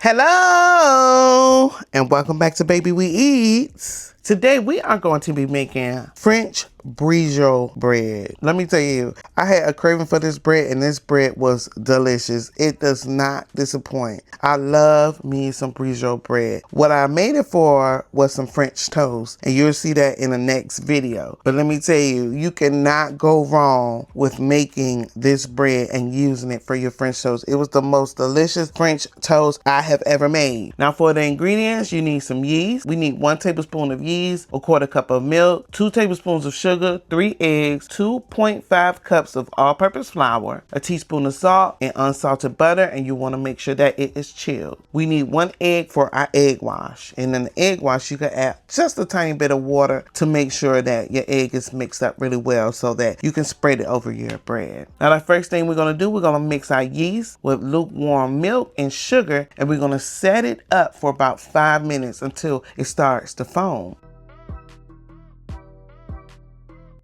Hello and welcome back to Baby We Eats. Today we are going to be making French Brioche bread. Let me tell you, I had a craving for this bread and this bread was delicious. It does not disappoint. I love me some Brioche bread. What I made it for was some French toast, and you'll see that in the next video. But let me tell you, you cannot go wrong with making this bread and using it for your French toast. It was the most delicious French toast I have ever made. Now for the ingredients, you need some yeast. We need 1 tablespoon of yeast, a 1/4 cup of milk, 2 tablespoons of sugar, 3 eggs, 2.5 cups of all-purpose flour, a teaspoon of salt, and unsalted butter, and you want to make sure that it is chilled. We need 1 egg for our egg wash, and in the egg wash you can add just a tiny bit of water to make sure that your egg is mixed up really well so that you can spread it over your bread. Now the first thing we're going to do, we're going to mix our yeast with lukewarm milk and sugar, and we're going to set it up for about 5 minutes until it starts to foam.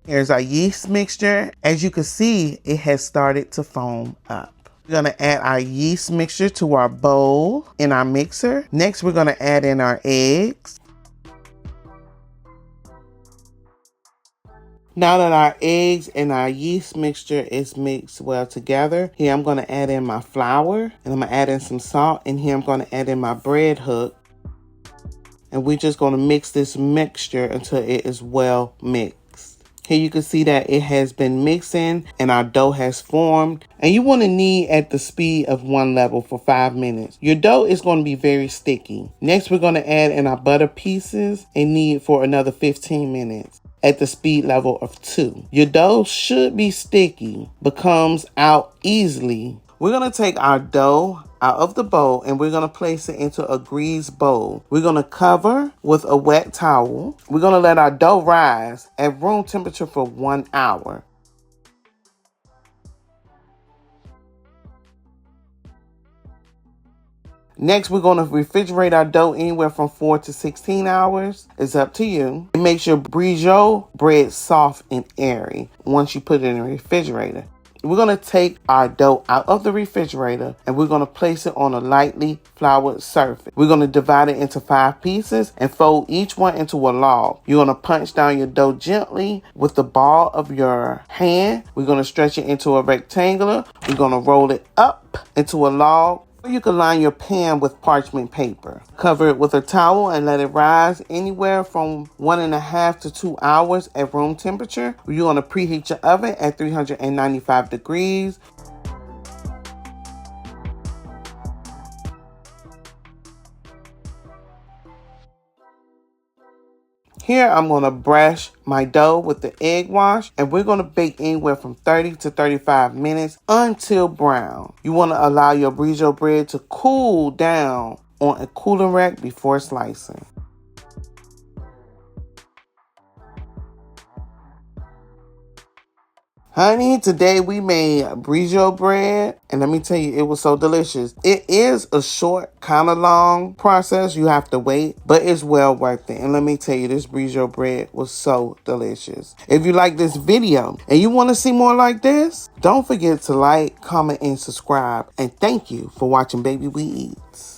Here's our yeast mixture. As you can see, it has started to foam up. We're gonna add our yeast mixture to our bowl in our mixer. Next, we're gonna add in our eggs. Now that our eggs and our yeast mixture is mixed well together, here I'm gonna add in my flour, and I'm gonna add in some salt, and here I'm gonna add in my bread hook. And we're just gonna mix this mixture until it is well mixed. Here you can see that it has been mixing and our dough has formed. And you want to knead at the speed of 1 level for 5 minutes. Your dough is going to be very sticky. Next, we're going to add in our butter pieces and knead for another 15 minutes at the speed level of 2. Your dough should be sticky, but comes out easily. We're going to take our dough out of the bowl and we're going to place it into a greased bowl. We're going to cover with a wet towel. We're going to let our dough rise at room temperature for 1 hour. Next, we're going to refrigerate our dough anywhere from 4 to 16 hours. It's up to you. It makes your brioche bread soft and airy once you put it in the refrigerator. We're going to take our dough out of the refrigerator and we're going to place it on a lightly floured surface. We're going to divide it into 5 pieces and fold each one into a log. You're going to punch down your dough gently with the ball of your hand. We're going to stretch it into a rectangular. We're going to roll it up into a log. You can line your pan with parchment paper. Cover it with a towel and let it rise anywhere from 1.5 to 2 hours at room temperature. You're going to preheat your oven at 395 degrees. Here I'm going to brush my dough with the egg wash and we're going to bake anywhere from 30 to 35 minutes until brown. You want to allow your brioche bread to cool down on a cooling rack before slicing. Honey, today we made brioche bread, and let me tell you, it was so delicious. It is a short, kind of long process. You have to wait, but it's well worth it. And let me tell you, this brioche bread was so delicious. If you like this video and you want to see more like this, don't forget to like, comment, and subscribe. And thank you for watching Baby We Eats.